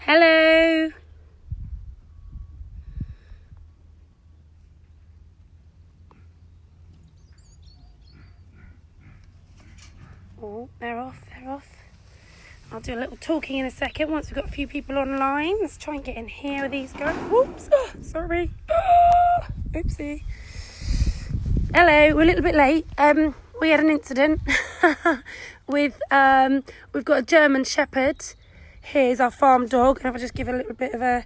Hello. Oh, they're off. I'll do a little talking in a second once we've got a few people online. Let's try and get in here with these guys. Whoops, sorry. Oopsie. Hello, we're a little bit late. We had an incident with, we've got a German Shepherd. Here's our farm dog. And I'll just give a little bit of a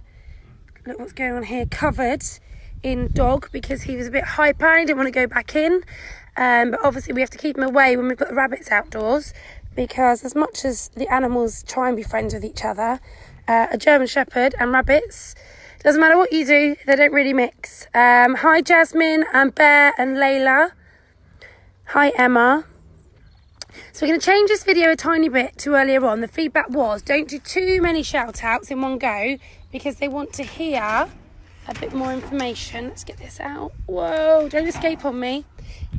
look what's going on here. Covered in dog because he was a bit hyper and he didn't want to go back in. But obviously we have to keep him away when we've got the rabbits outdoors, because as much as the animals try and be friends with each other, a German Shepherd and rabbits, doesn't matter what you do, they don't really mix. Hi Jasmine and Bear and Layla. Hi Emma. So we're going to change this video a tiny bit to earlier on. The feedback was don't do too many shout outs in one go because they want to hear a bit more information. Let's get this out. Whoa, don't escape on me.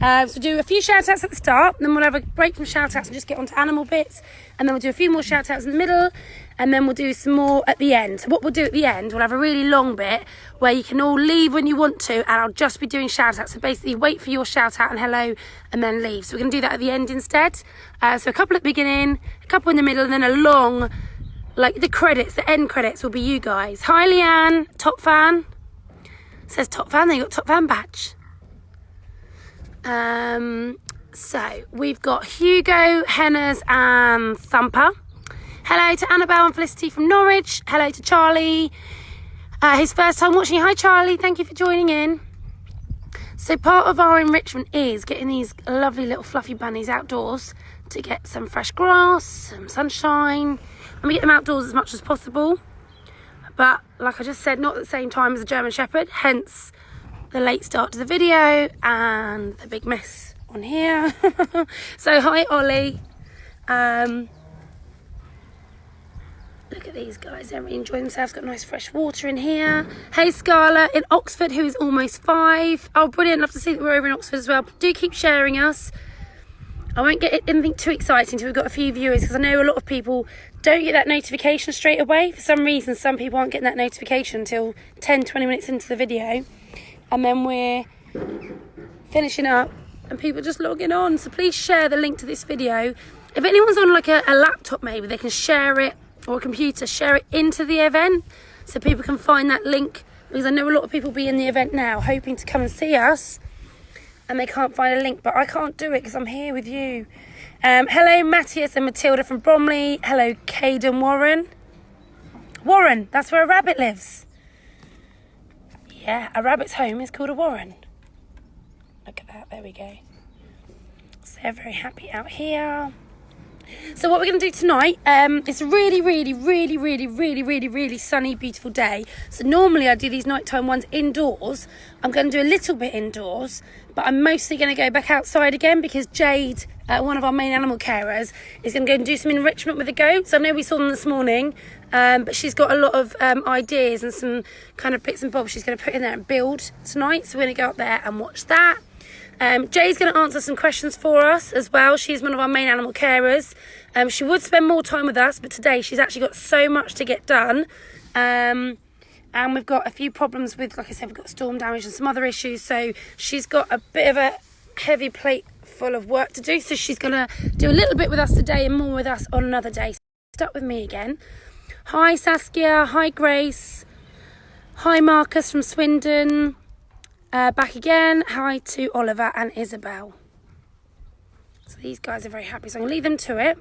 So do a few shout outs at the start, then we'll have a break from shout outs and just get on to animal bits, and then we'll do a few more shout outs in the middle, and then we'll do some more at the end. So what we'll do at the end, we'll have a really long bit where you can all leave when you want to, and I'll just be doing shout outs. So basically wait for your shout out and hello and then leave. So we're going to do that at the end instead. So a couple at the beginning, a couple in the middle, and then a long, like the credits, the end credits will be you guys. Hi Leanne, top fan. It says top fan, then you got top fan badge. So we've got Hugo, Hennas and Thumper. Hello to Annabelle and Felicity from Norwich. Hello to Charlie. His first time watching. Hi Charlie, thank you for joining in. So part of our enrichment is getting these lovely little fluffy bunnies outdoors to get some fresh grass, some sunshine, and we get them outdoors as much as possible. But like I just said, not at the same time as a German Shepherd, hence the late start to the video and the big mess on here. So hi Ollie. Look at these guys, they're really enjoying themselves. Got nice fresh water in here. Hey Scarlett in Oxford, who is almost 5. Oh brilliant, love to see that we're over in Oxford as well. Do keep sharing us. I won't get anything too exciting until we've got a few viewers, because I know a lot of people don't get that notification straight away. For some reason, some people aren't getting that notification until 10-20 minutes into the video. And then we're finishing up and people just logging on. So please share the link to this video. If anyone's on like a laptop, maybe they can share it, or a computer, share it into the event so people can find that link, because I know a lot of people will be in the event now hoping to come and see us and they can't find a link, but I can't do it because I'm here with you. Hello Matthias and Matilda from Bromley. Hello Caden Warren. Warren, that's where a rabbit lives. Yeah, a rabbit's home is called a warren. Look at that, there we go. So they're very happy out here. So what we're going to do tonight, it's a really sunny, beautiful day. So normally I do these nighttime ones indoors. I'm going to do a little bit indoors, but I'm mostly going to go back outside again because Jade, one of our main animal carers, is going to go and do some enrichment with the goats. I know we saw them this morning, but she's got a lot of ideas and some kind of bits and bobs she's going to put in there and build tonight. So we're going to go up there and watch that. Jay's going to answer some questions for us as well. She's one of our main animal carers. She would spend more time with us, but today she's actually got so much to get done. And we've got a few problems with, like I said, we've got storm damage and some other issues. So she's got a bit of a heavy plate full of work to do. So she's going to do a little bit with us today and more with us on another day. So stuck with me again. Hi Saskia. Hi Grace. Hi Marcus from Swindon. Back again. Hi to Oliver and Isabel. So these guys are very happy. So I'm going to leave them to it.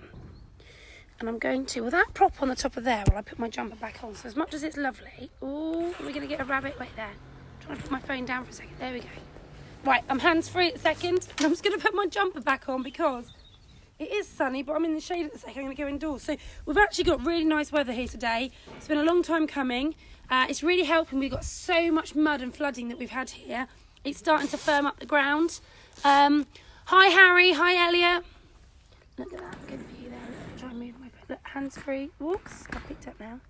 And I'm going to, with that prop on the top of there while I put my jumper back on. So as much as it's lovely. Oh, we're going to get a rabbit. Wait there. I'm trying to put my phone down for a second. There we go. Right, I'm hands-free at the second. And I'm just going to put my jumper back on because it is sunny, but I'm in the shade at the second. I'm going to go indoors. So we've actually got really nice weather here today. It's been a long time coming. It's really helping. We've got so much mud and flooding that we've had here. It's starting to firm up the ground. Hi Harry, hi Elliot. Look at that, good view there. Try and move my phone. Look, hands free. Whoops, I picked up now.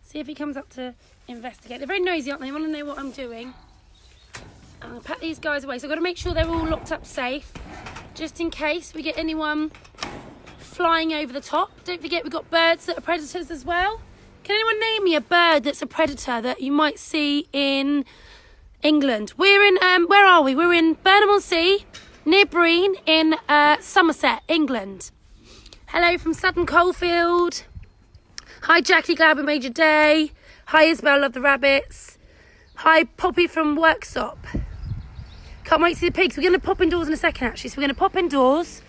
See if he comes up to investigate. They're very nosy, aren't they? They want to know what I'm doing. I'm going to pat these guys away. So I've got to make sure they're all locked up safe, just in case we get anyone flying over the top. Don't forget we've got birds that are predators as well. Can anyone name me a bird that's a predator that you might see in England? We're in, where are we? We're in Burnham-on-Sea, near Breen, in Somerset, England. Hello from Sutton Coldfield. Hi, Jackie, glad we made your day. Hi, Isabel, love the rabbits. Hi, Poppy from Worksop. Can't wait to see the pigs. We're going to pop indoors in a second, actually. So we're going to pop indoors.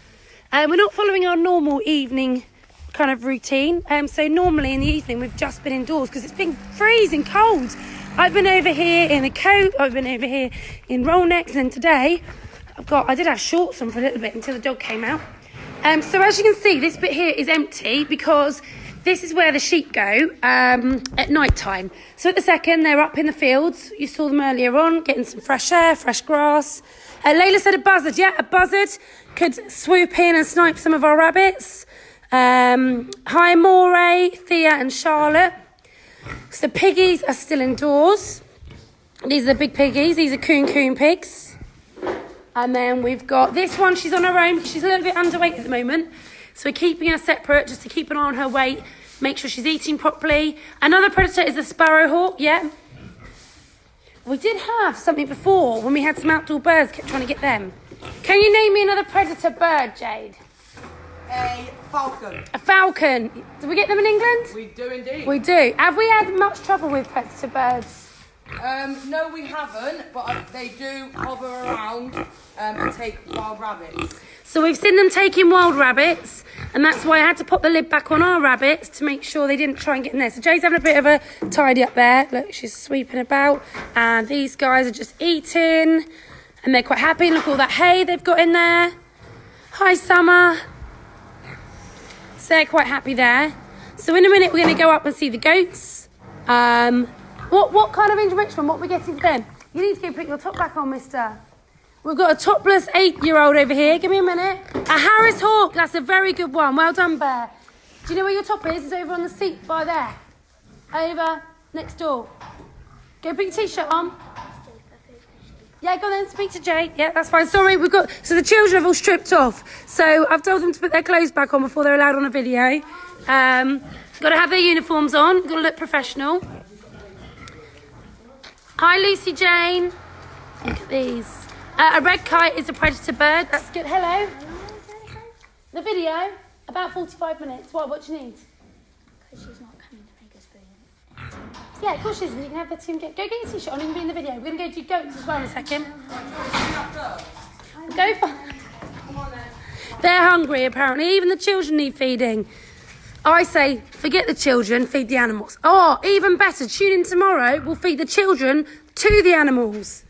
We're not following our normal evening kind of routine. So normally in the evening, we've just been indoors because it's been freezing cold. I've been over here in a coat. I've been over here in roll necks. And today, I did have shorts on for a little bit until the dog came out. So as you can see, this bit here is empty because this is where the sheep go at night time. So at the second, they're up in the fields. You saw them earlier on, getting some fresh air, fresh grass. Layla said a buzzard. Yeah, a buzzard could swoop in and snipe some of our rabbits. Hi, Moray, Thea and Charlotte. So the piggies are still indoors. These are the big piggies. These are coon pigs. And then we've got this one. She's on her own. She's a little bit underweight at the moment. So we're keeping her separate just to keep an eye on her weight, make sure she's eating properly. Another predator is the sparrowhawk, yeah. We did have something before when we had some outdoor birds, kept trying to get them. Can you name me another predator bird, Jade? A falcon. A falcon. Do we get them in England? We do indeed. We do. Have we had much trouble with predator birds? No, we haven't, but they do hover around and take wild rabbits. So we've seen them taking wild rabbits, and that's why I had to pop the lid back on our rabbits to make sure they didn't try and get in there. So Jay's having a bit of a tidy up there. Look, she's sweeping about, and these guys are just eating, and they're quite happy. Look at all that hay they've got in there. Hi, Summer. So they're quite happy there. So in a minute, we're going to go up and see the goats. What kind of enrichment? What are we getting for them? You need to go put your top back on, mister. We've got a topless 8-year-old over here. Give me a minute. A Harris Hawk. That's a very good one. Well done, Bear. Do you know where your top is? It's over on the seat by there. Over next door. Go put your T-shirt on. Yeah, go then. Speak to Jay. Yeah, that's fine. Sorry, so the children have all stripped off. So I've told them to put their clothes back on before they're allowed on a video. Got to have their uniforms on. Got to look professional. Hi, Lucy Jane. Look at these. A red kite is a predator bird. That's good. Hello. The video, about 45 minutes. What do you need? Because she's not coming to make us food. Yeah, of course she isn't. You can have the team. Go get your T-shirt on and be in the video. We're going to go do goats as well in a second. Go for They're hungry, apparently. Even the children need feeding. I say, forget the children, feed the animals. Oh, even better. Tune in tomorrow. We'll feed the children to the animals.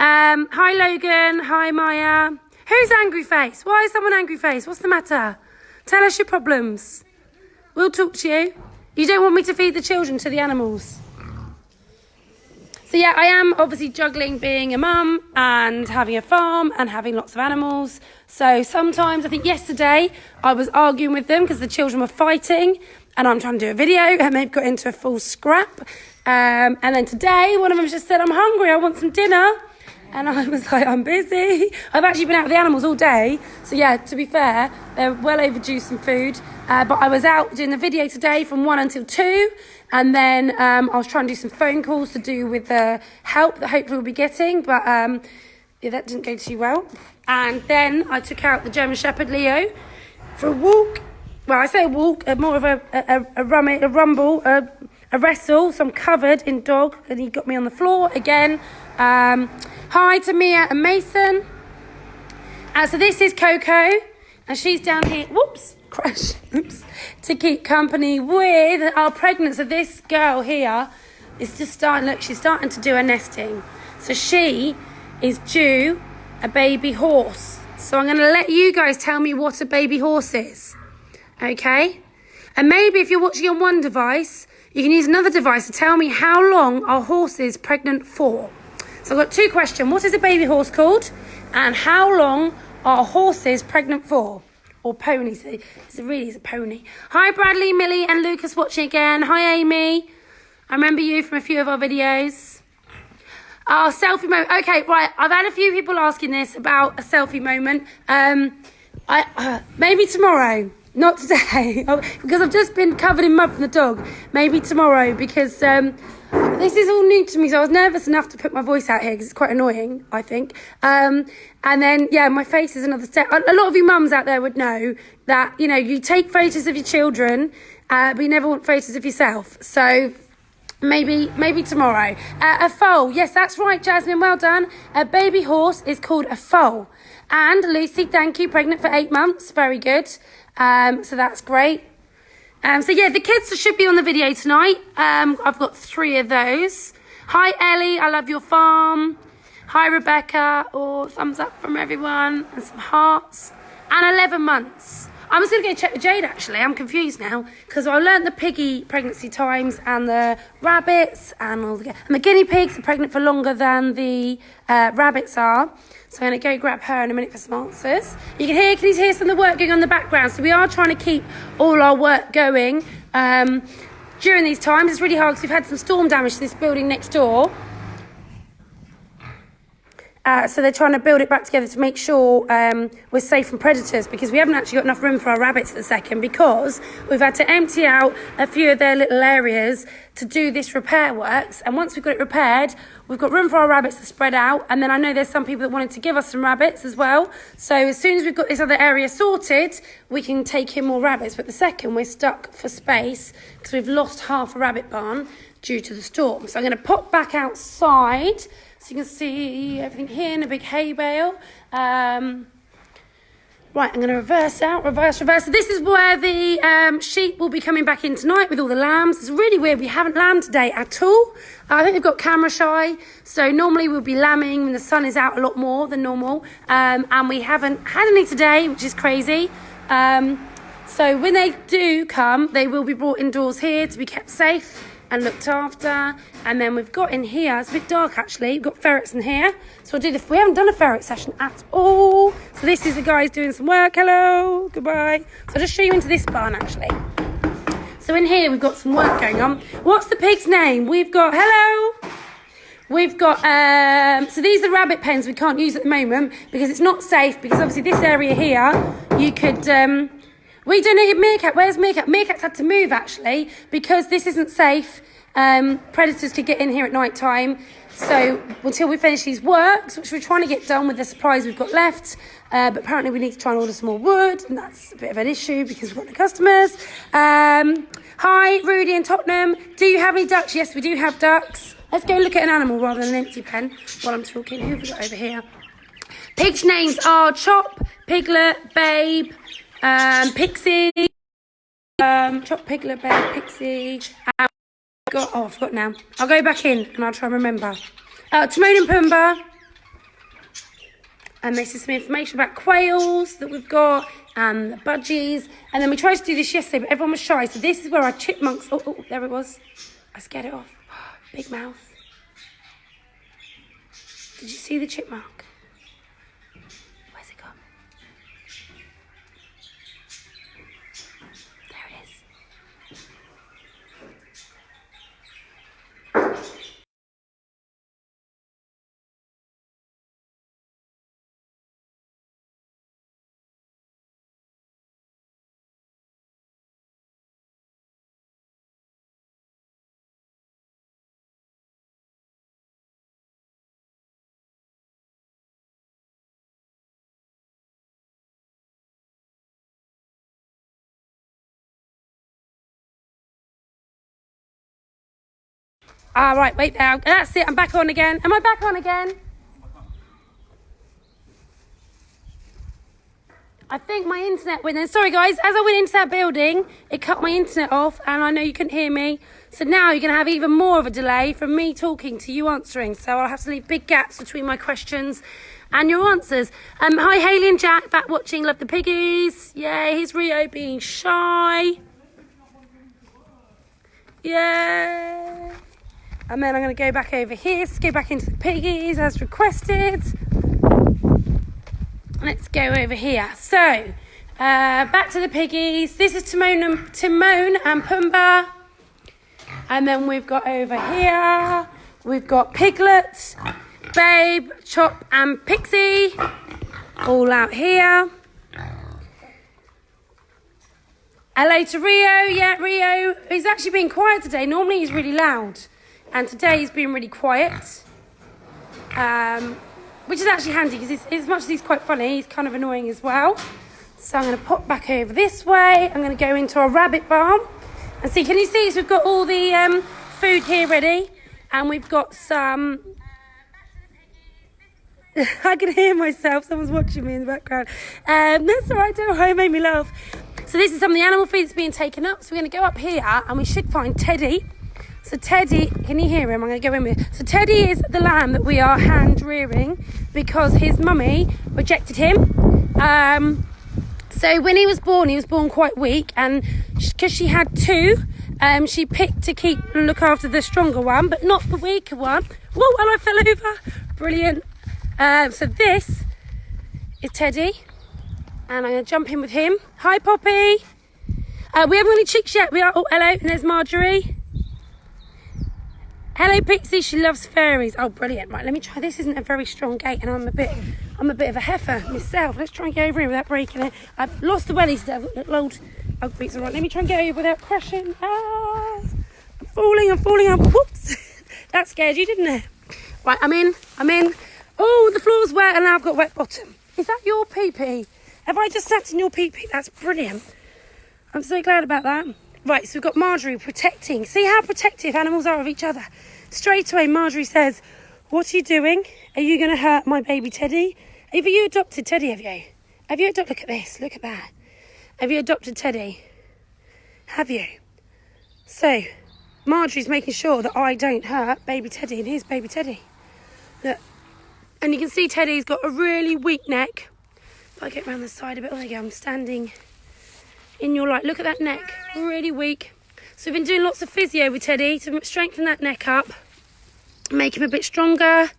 Hi, Logan. Hi, Maya. Who's angry face? Why is someone angry face? What's the matter? Tell us your problems. We'll talk to you. You don't want me to feed the children to the animals. So yeah, I am obviously juggling being a mum and having a farm and having lots of animals. So sometimes, I think yesterday, I was arguing with them because the children were fighting and I'm trying to do a video and they've got into a full scrap. And then today, one of them just said, I'm hungry, I want some dinner. And I was like, I'm busy. I've actually been out with the animals all day. So yeah, to be fair, they're well overdue some food. But I was out doing the video today from 1 until 2. And then I was trying to do some phone calls to do with the help that hopefully we'll be getting. But yeah, that didn't go too well. And then I took out the German Shepherd, Leo, for a walk. Well, I say a walk, more of a rumble, a wrestle. So I'm covered in dog. And he got me on the floor again. Hi to Mia and Mason. So this is Coco, and she's down here. Whoops, crash. Oops. To keep company with our pregnant. So this girl here is just starting. Look, she's starting to do her nesting. So she is due a baby horse. So I'm going to let you guys tell me what a baby horse is. Okay? And maybe if you're watching on one device, you can use another device to tell me how long are horses pregnant for. So I've got 2 questions. What is a baby horse called? And how long are horses pregnant for? Or ponies. It's a pony. Hi, Bradley, Millie, and Lucas watching again. Hi, Amy. I remember you from a few of our videos. Oh, selfie moment. Okay, right. I've had a few people asking this about a selfie moment. Maybe tomorrow. Not today, because I've just been covered in mud from the dog. Maybe tomorrow, because this is all new to me, so I was nervous enough to put my voice out here because it's quite annoying, I think. And then, yeah, my face is another step. A lot of you mums out there would know that, you know, you take photos of your children, but you never want photos of yourself. So maybe tomorrow. A foal, yes, that's right, Jasmine, well done. A baby horse is called a foal. And Lucy, thank you, pregnant for 8 months, very good. So that's great. So yeah, the kids should be on the video tonight. I've got 3 of those. Hi Ellie, I love your farm. Hi Rebecca, thumbs up from everyone, and some hearts. And 11 months. I'm just going to go check with Jade actually, I'm confused now, because I learnt the piggy pregnancy times and the rabbits and the guinea pigs are pregnant for longer than the rabbits are. So I'm going to go grab her in a minute for some answers. You can hear some of the work going on in the background. So we are trying to keep all our work going during these times. It's really hard because we've had some storm damage to this building next door. So they're trying to build it back together to make sure we're safe from predators, because we haven't actually got enough room for our rabbits at the second, because we've had to empty out a few of their little areas to do this repair works. And once we've got it repaired, we've got room for our rabbits to spread out. And then I know there's some people that wanted to give us some rabbits as well. So as soon as we've got this other area sorted, we can take in more rabbits. But the second, we're stuck for space because we've lost half a rabbit barn due to the storm. So I'm going to pop back outside so you can see everything here in a big hay bale. Right, I'm going to reverse out, reverse. So this is where the sheep will be coming back in tonight with all the lambs. It's really weird. We haven't lambed today at all. I think they've got camera shy. So normally we'll be lambing when the sun is out a lot more than normal. And we haven't had any today, which is crazy. So when they do come, they will be brought indoors here to be kept safe and looked after. And then we've got in here, it's a bit dark actually, we've got ferrets in here. So we'll we haven't done a ferret session at all. So this is the guys doing some work. Hello, goodbye. So I'll just show you into this barn actually. So in here we've got some work going on. What's the pig's name? We've got, hello. We've got, so these are rabbit pens we can't use at the moment because it's not safe, because obviously this area here, you could, we donated Meerkat. Where's Meerkat? Meerkat's had to move, actually, because this isn't safe. Predators could get in here at night time. So until we finish these works, which we're trying to get done with the supplies we've got left, but apparently we need to try and order some more wood, and that's a bit of an issue because we've got the customers. Hi, Rudy in Tottenham. Do you have any ducks? Yes, we do have ducks. Let's go look at an animal rather than an empty pen while I'm talking. Who have we got over here? Pigs' names are Chop, Piglet, Babe, Pixie, Chop, Piglet, Babe, Pixie, and I forgot now. I'll go back in and I'll try and remember. Timon and Pumbaa. And this is some information about quails that we've got, and the budgies. And then we tried to do this yesterday, but everyone was shy. So this is where our chipmunks, oh, there it was. I scared it off. Big mouth. Did you see the chipmunk? Where's it gone? There it is. Right, wait there. That's it. I'm back on again. Am I back on again? I think my internet went in. Sorry, guys. As I went into that building, it cut my internet off, and I know you couldn't hear me. So now you're going to have even more of a delay from me talking to you answering. So I'll have to leave big gaps between my questions and your answers. Hi, Hayley and Jack. Back watching. Love the piggies. Yay. Here's Rio being shy. Yay. And then I'm going to go back over here. Let's go back into the piggies as requested. Let's go over here. So, back to the piggies. This is Timon and Pumbaa. And then we've got over here, we've got Piglet, Babe, Chop and Pixie. All out here. Hello to Rio. Yeah, Rio. He's actually been quiet today. Normally he's really loud. And today he's been really quiet. Which is actually handy because as much as he's quite funny, he's kind of annoying as well. So I'm going to pop back over this way. I'm going to go into our rabbit barn. And see, can you see? So we've got all the food here ready. And we've got some... I can hear myself. Someone's watching me in the background. That's all right. Don't worry. It made me laugh. So this is some of the animal feed that's being taken up. So we're going to go up here and we should find Teddy. So Teddy, can you hear him? I'm going to go in with. So Teddy is the lamb that we are hand rearing because his mummy rejected him. So when he was born quite weak, and because she had two, she picked to look after the stronger one, but not the weaker one. Whoa, and I fell over. Brilliant. So this is Teddy, and I'm going to jump in with him. Hi, Poppy. We haven't got any chicks yet. We are. Oh, hello, and there's Marjory. Hello, Pixie. She loves fairies. Oh, brilliant. Right, let me try. This isn't a very strong gate, and I'm a bit of a heifer myself. Let's try and get over here without breaking it. I've lost the wellies today. I've got little old boots. All right, let me try and get over without crashing. I'm falling. Whoops. That scared you, didn't it? Right, I'm in. Oh, the floor's wet, and now I've got wet bottom. Is that your pee-pee? Have I just sat in your pee-pee? That's brilliant. I'm so glad about that. Right, so we've got Marjory protecting. See how protective animals are of each other. Straight away, Marjory says, what are you doing? Are you going to hurt my baby Teddy? Have you adopted Teddy, have you? Have you adopted? Look at this. Look at that. Have you adopted Teddy? Have you? So, Marjory's making sure that I don't hurt baby Teddy. And here's baby Teddy. Look. And you can see Teddy's got a really weak neck. If I get around the side a bit, there you go. I'm standing in your light. Look at that neck. Really weak. So we've been doing lots of physio with Teddy to strengthen that neck up. Make him a bit stronger.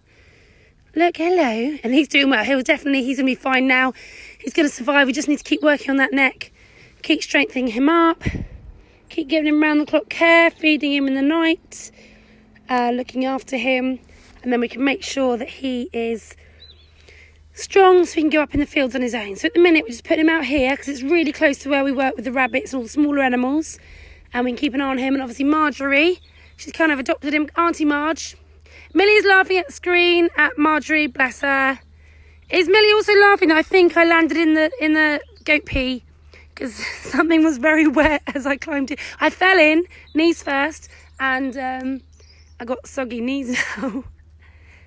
Look, hello. And he's doing well. He's going to be fine now. He's going to survive. We just need to keep working on that neck. Keep strengthening him up. Keep giving him round the clock care. Feeding him in the night. Looking after him. And then we can make sure that he is strong so he can go up in the fields on his own. So at the minute, we're just putting him out here because it's really close to where we work with the rabbits and all the smaller animals. And we can keep an eye on him. And obviously Marjory, she's kind of adopted him. Auntie Marge. Millie's laughing at the screen at Marjory, bless her. Is Millie also laughing? I think I landed in the goat pee because something was very wet as I climbed in. I fell in, knees first, and I got soggy knees now.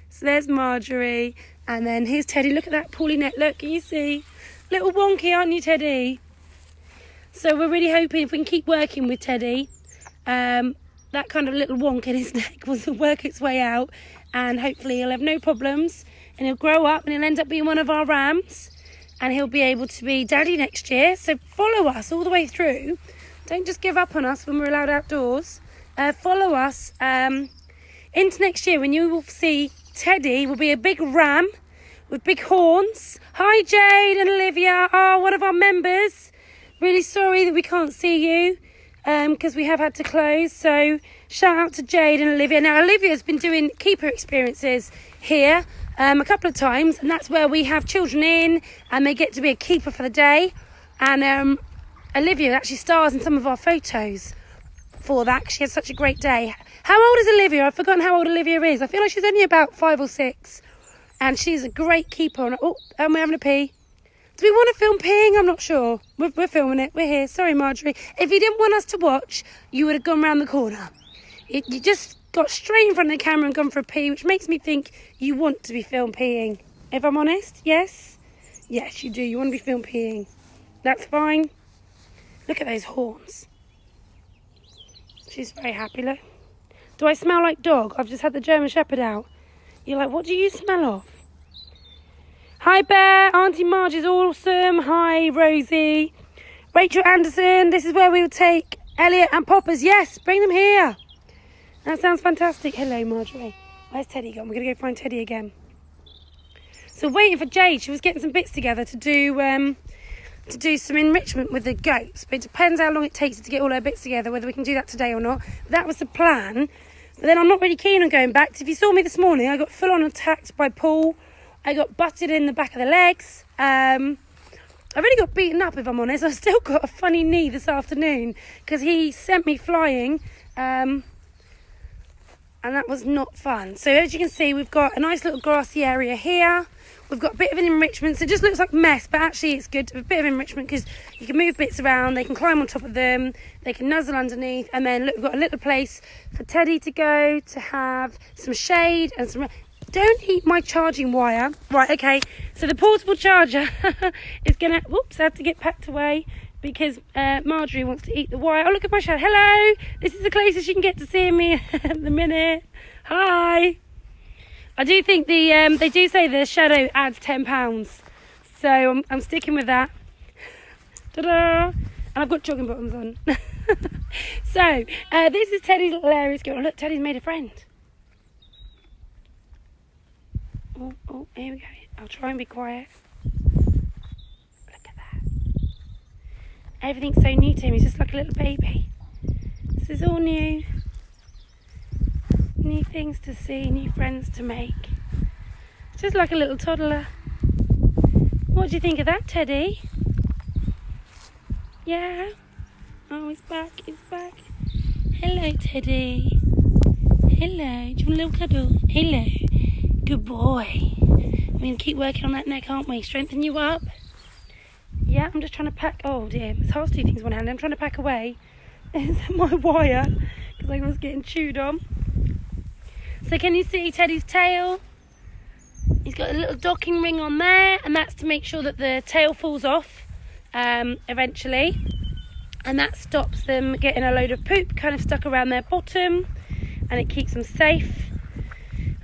So there's Marjory. And then here's Teddy. Look at that poorly neck. Look, can you see? Little wonky, aren't you, Teddy? So we're really hoping if we can keep working with Teddy, that kind of little wonk in his neck will work its way out. And hopefully he'll have no problems. And he'll grow up and he'll end up being one of our rams. And he'll be able to be daddy next year. So follow us all the way through. Don't just give up on us when we're allowed outdoors. Follow us into next year when you will see Teddy will be a big ram with big horns. Hi, Jade and Olivia. Oh, one of our members. Really sorry that we can't see you because we have had to close. So shout out to Jade and Olivia. Now, Olivia's been doing keeper experiences here a couple of times. And that's where we have children in and they get to be a keeper for the day. And Olivia actually stars in some of our photos for that because she had such a great day. How old is Olivia? I've forgotten how old Olivia is. I feel like she's only about 5 or 6. And she's a great keeper. And we're having a pee. Do we want to film peeing? I'm not sure. We're filming it. We're here. Sorry, Marjorie. If you didn't want us to watch, you would have gone round the corner. You just got straight in front of the camera and gone for a pee, which makes me think you want to be filmed peeing. If I'm honest, yes? Yes, you do. You want to be filmed peeing. That's fine. Look at those horns. She's very happy, look. Do I smell like dog? I've just had the German Shepherd out. You're like, what do you smell of? Hi, Bear. Auntie Marge is awesome. Hi, Rosie. Rachel Anderson. This is where we will take Elliot and Poppers. Yes, bring them here. That sounds fantastic. Hello, Marjorie. Where's Teddy gone? We're going to go find Teddy again. So waiting for Jade. She was getting some bits together to do some enrichment with the goats. But it depends how long it takes to get all her bits together, whether we can do that today or not. But that was the plan. But then I'm not really keen on going back. If you saw me this morning, I got full on attacked by Paul. I got butted in the back of the legs. I've only got beaten up, if I'm honest. I've still got a funny knee this afternoon because he sent me flying, and that was not fun. So as you can see, we've got a nice little grassy area here. We've got a bit of an enrichment, so it just looks like mess, but actually it's good to have a bit of enrichment because you can move bits around, they can climb on top of them, they can nuzzle underneath, and then look, we've got a little place for Teddy to go to have some shade and some... Don't eat my charging wire. Right, okay, so the portable charger is gonna... Whoops, I have to get packed away because Marjory wants to eat the wire. Oh, look at my shadow. Hello, this is the closest you can get to seeing me at the minute. Hi. I do think they do say the shadow adds £10, so I'm sticking with that. Ta-da! And I've got jogging bottoms on. So this is Teddy's little area. Oh, look, Teddy's made a friend. Oh, here we go. I'll try and be quiet. Look at that. Everything's so new to him. He's just like a little baby. This is all new. New things to see, new friends to make. It's just like a little toddler. What do you think of that, Teddy? Yeah? Oh, he's back, he's back. Hello, Teddy. Hello, do you want a little cuddle? Hello. Good boy. We're going to keep working on that neck, aren't we? Strengthen you up. Yeah, I'm just trying to pack. Oh dear, it's hard to do things with one hand. I'm trying to pack away. Is my wire? Because I was getting chewed on. So can you see Teddy's tail? He's got a little docking ring on there, and that's to make sure that the tail falls off eventually, and that stops them getting a load of poop kind of stuck around their bottom, and it keeps them safe.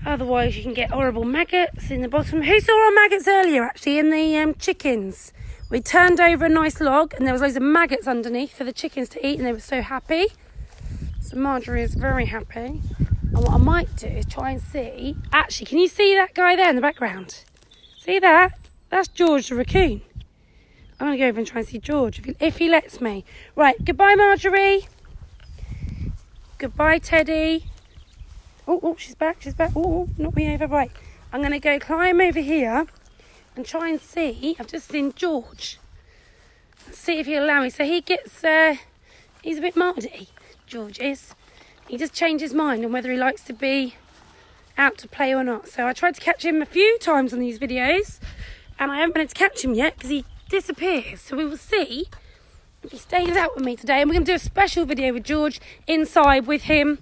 Otherwise you can get horrible maggots in the bottom. Who saw our maggots earlier actually in the chickens? We turned over a nice log and there was loads of maggots underneath for the chickens to eat, and they were so happy. So Marjory is very happy. And what I might do is try and see... Actually, can you see that guy there in the background? See that? That's George the Raccoon. I'm going to go over and try and see George, if he lets me. Right, goodbye, Marjory. Goodbye, Teddy. Oh, she's back, she's back. Oh, knock me over. Right, I'm going to go climb over here and try and see... I've just seen George. Let's see if he'll allow me. So he gets... he's a bit mardy, George is. He just changed his mind on whether he likes to be out to play or not. So I tried to catch him a few times on these videos, and I haven't been able to catch him yet because he disappears. So we will see if he stays out with me today. And we're going to do a special video with George inside with him,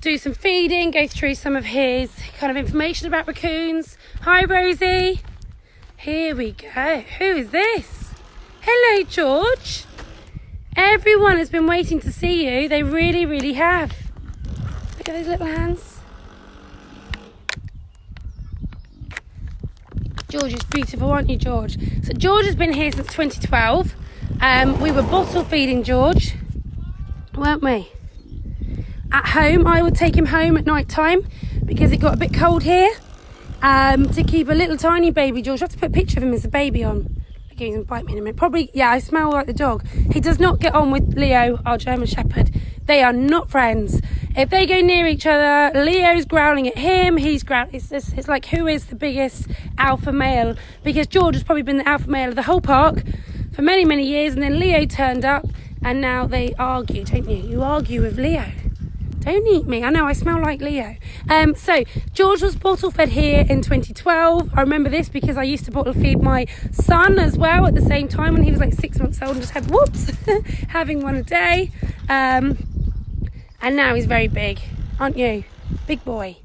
do some feeding, go through some of his kind of information about raccoons. Hi, Rosie. Here we go. Who is this? Hello, George. Everyone has been waiting to see you. They really, really have. Look at those little hands. George is beautiful, aren't you, George? So George has been here since 2012. We were bottle feeding George, weren't we? At home, I would take him home at night time because it got a bit cold here. To keep a little tiny baby George. I have to put a picture of him as a baby on. He's going to bite me in a minute. Probably, yeah, I smell like the dog. He does not get on with Leo, our German Shepherd. They are not friends. If they go near each other, Leo's growling at him, he's growling. It's like, who is the biggest alpha male? Because George has probably been the alpha male of the whole park for many, many years, and then Leo turned up, and now they argue, don't you? You argue with Leo. Don't eat me. I know, I smell like Leo. So, George was bottle fed here in 2012. I remember this because I used to bottle feed my son as well at the same time when he was like 6 months old and just had, having one a day. And now he's very big, aren't you? Big boy.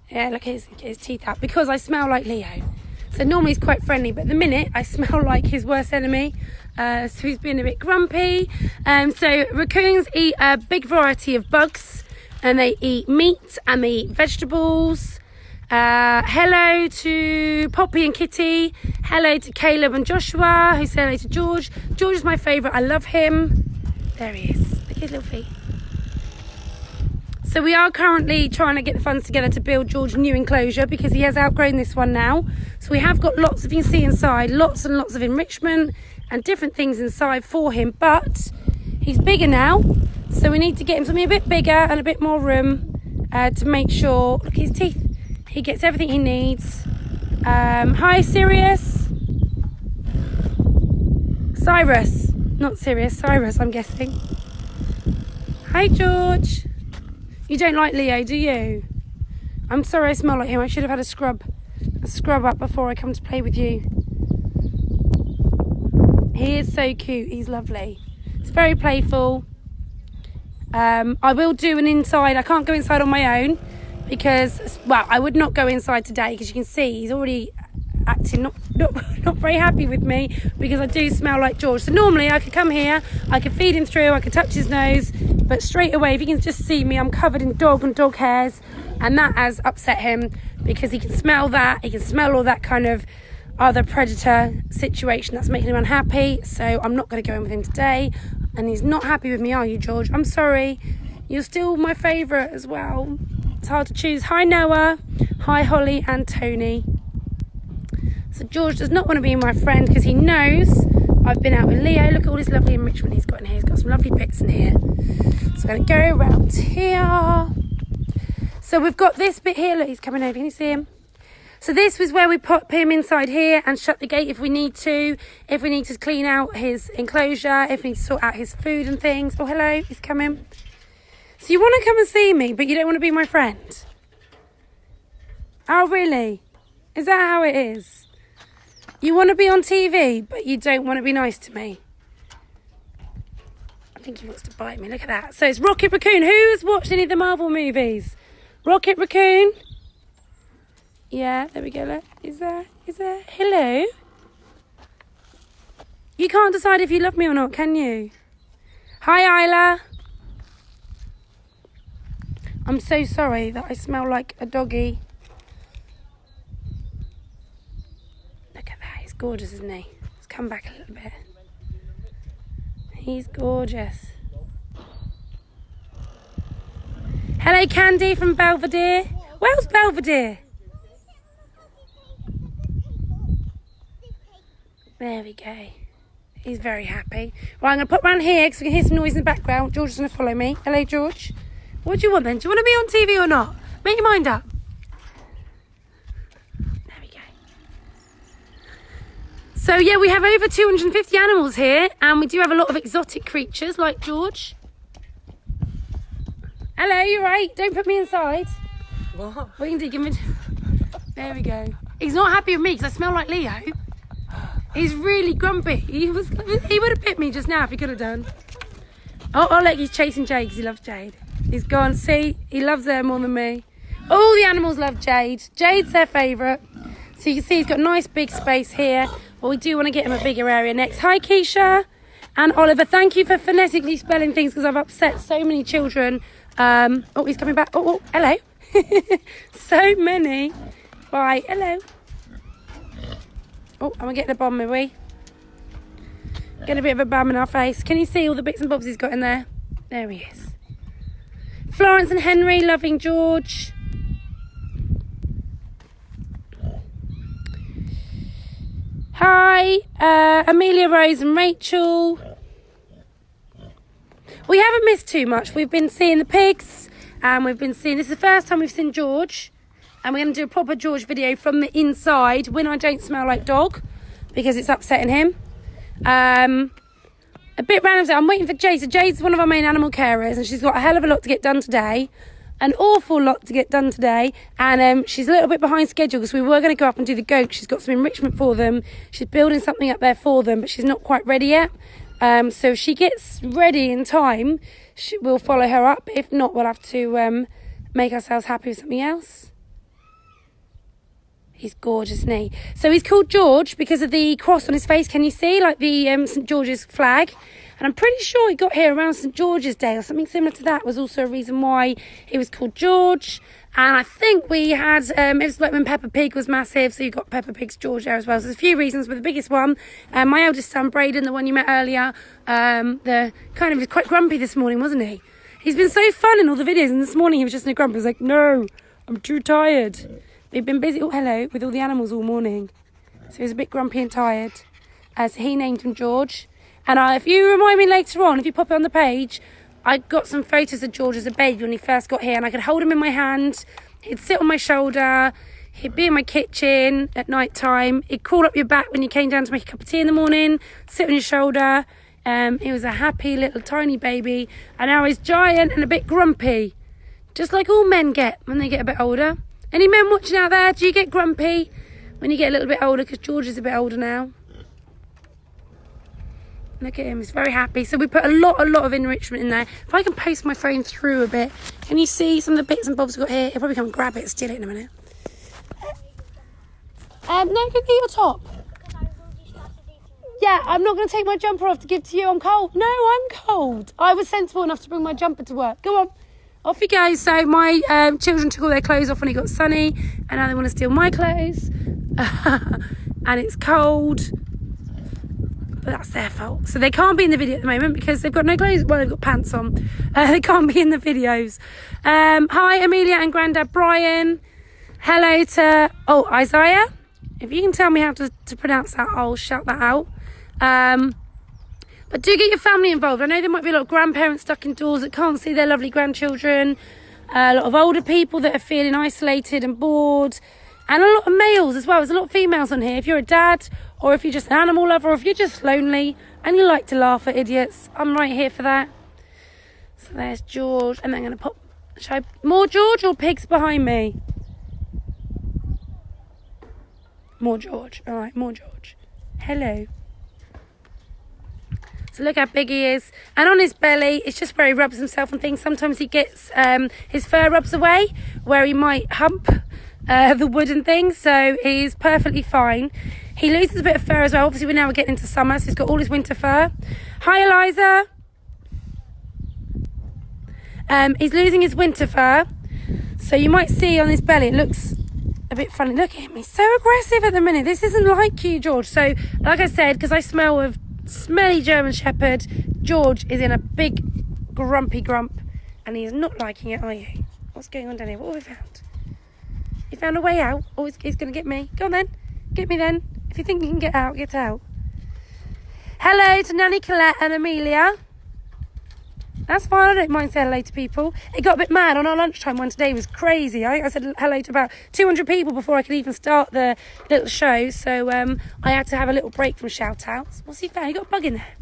Yeah, look at his teeth out because I smell like Leo. So normally he's quite friendly, but at the minute I smell like his worst enemy. So he's been a bit grumpy. So raccoons eat a big variety of bugs, and they eat meat and they eat vegetables. Hello to Poppy and Kitty. Hello to Caleb and Joshua, who said hello to George. George is my favourite. I love him. There he is. Look at his little feet. So we are currently trying to get the funds together to build George a new enclosure because he has outgrown this one now. So we have got lots of, you can see inside, lots and lots of enrichment and different things inside for him. But he's bigger now, so we need to get him something a bit bigger and a bit more room to make sure, look at his teeth, he gets everything he needs. Hi, Sirius. Cyrus. Not Sirius, Cyrus, I'm guessing. Hi, George. You don't like Leo, do you? I'm sorry I smell like him. I should have had a scrub up before I come to play with you. He is so cute. He's lovely. It's very playful. I will do an inside. I can't go inside on my own because, well, I would not go inside today because you can see he's already acting not very happy with me because I do smell like George. So normally I could come here, I could feed him through, I could touch his nose, but straight away, if you can just see me, I'm covered in dog hairs, and that has upset him because he can smell that. He can smell all that kind of other predator situation that's making him unhappy. So I'm not going to go in with him today. And he's not happy with me, are you, George? I'm sorry. You're still my favourite as well. It's hard to choose. Hi, Noah. Hi, Holly and Tony. So George does not want to be my friend because he knows I've been out with Leo. Look at all this lovely enrichment he's got in here. He's got some lovely bits in here. So I'm going to go around here. So we've got this bit here. Look, he's coming over. Can you see him? So this was where we put him inside here and shut the gate if we need to. If we need to clean out his enclosure. If we need to sort out his food and things. Oh, hello. He's coming. So you want to come and see me, but you don't want to be my friend? Oh, really? Is that how it is? You want to be on TV, but you don't want to be nice to me? I think he wants to bite me. Look at that. So it's Rocket Raccoon. Who has watched any of the Marvel movies? Rocket Raccoon? Yeah, there we go. Look. Is there? Hello? You can't decide if you love me or not, can you? Hi, Isla. I'm so sorry that I smell like a doggy. Look at that. He's gorgeous, isn't he? Let's come back a little bit. He's gorgeous. Hello, Candy from Belvedere. Where's Belvedere? There we go. He's very happy. Right, I'm going to put round here because we can hear some noise in the background. George is going to follow me. Hello, George. What do you want then? Do you want to be on TV or not? Make your mind up. There we go. So, yeah, we have over 250 animals here. And we do have a lot of exotic creatures like George. Hello, you right? Don't put me inside. What? What you can do, give me... There we go. He's not happy with me because I smell like Leo. He's really grumpy. He would have bit me just now if he could have done. Oh, look, he's chasing Jade because he loves Jade. He's gone. See, he loves her more than me. All the animals love Jade. Jade's their favourite. So you can see he's got a nice big space here. But we do want to get him a bigger area next. Hi, Keisha and Oliver. Thank you for phonetically spelling things because I've upset so many children. Oh, he's coming back. Oh, hello. So many. Bye. Hello. Oh, I'm going to get the bomb, are we? Get a bit of a bum in our face. Can you see all the bits and bobs he's got in there? There he is. Florence and Henry, loving George. Hi, Amelia, Rose and Rachel. We haven't missed too much. We've been seeing the pigs and we've been seeing... This is the first time we've seen George. And we're going to do a proper George video from the inside when I don't smell like dog because it's upsetting him. A bit random. I'm waiting for Jade. So Jade's one of our main animal carers and she's got a hell of a lot to get done today. An awful lot to get done today. And she's a little bit behind schedule because we were going to go up and do the goat. She's got some enrichment for them. She's building something up there for them, but she's not quite ready yet. So if she gets ready in time, we'll follow her up. If not, we'll have to make ourselves happy with something else. He's gorgeous, isn't he? So he's called George because of the cross on his face. Can you see? Like the St. George's flag. And I'm pretty sure he got here around St. George's Day or something similar to that was also a reason why he was called George. And I think we had, it was like when Peppa Pig was massive, so you got Peppa Pig's George there as well. So there's a few reasons, but the biggest one, my eldest son, Braden, the one you met earlier, the kind of was quite grumpy this morning, wasn't he? He's been so fun in all the videos, and this morning he was just in a grump. He was like, no, I'm too tired. We've been busy, oh hello, with all the animals all morning. So he was a bit grumpy and tired. So he named him George. And if you remind me later on, if you pop it on the page, I got some photos of George as a baby when he first got here. And I could hold him in my hand. He'd sit on my shoulder. He'd be in my kitchen at night time. He'd crawl up your back when you came down to make a cup of tea in the morning, sit on your shoulder. He was a happy little tiny baby, and now he's giant and a bit grumpy, just like all men get when they get a bit older. Any men watching out there, do you get grumpy when you get a little bit older? Because George is a bit older now. Look at him, he's very happy. So we put a lot of enrichment in there. If I can post my phone through a bit, can you see some of the bits and bobs we've got here? He'll probably come and grab it and steal it in a minute. No, go get your top. Yeah, I'm not going to take my jumper off to give to you. I'm cold. No, I'm cold. I was sensible enough to bring my jumper to work. Go on. Off you go. So my children took all their clothes off when it got sunny, and now they want to steal my clothes. And it's cold. But that's their fault. So they can't be in the video at the moment because they've got no clothes. Well, they've got pants on. They can't be in the videos. Hi, Amelia and Grandad Brian. Hello to... Oh, Isaiah. If you can tell me how to pronounce that, I'll shout that out. But do get your family involved. I know there might be a lot of grandparents stuck indoors that can't see their lovely grandchildren. A lot of older people that are feeling isolated and bored. And a lot of males as well. There's a lot of females on here. If you're a dad, or if you're just an animal lover, or if you're just lonely and you like to laugh at idiots, I'm right here for that. So there's George. And then I'm going to pop... Should I... More George or pigs behind me? More George. All right, more George. Hello. So look how big he is. And on his belly, it's just where he rubs himself and things. Sometimes he gets his fur rubs away, where he might hump the wood and things. So he's perfectly fine. He loses a bit of fur as well. Obviously, we're getting into summer, so he's got all his winter fur. Hi, Eliza. He's losing his winter fur. So you might see on his belly, it looks a bit funny. Look at him. He's so aggressive at the minute. This isn't like you, George. So, like I said, because I smell of smelly German Shepherd, George is in a big grumpy grump, and he is not liking it, are you? What's going on down here? What have we found? You found a way out? Oh, he's going to get me. Go on then. Get me then. If you think you can get out, get out. Hello to Nanny Colette and Amelia. That's fine, I don't mind saying hello to people. It got a bit mad on our lunchtime one today. It was crazy. I said hello to about 200 people before I could even start the little show. So I had to have a little break from shout-outs. What's he found? He got a bug in there.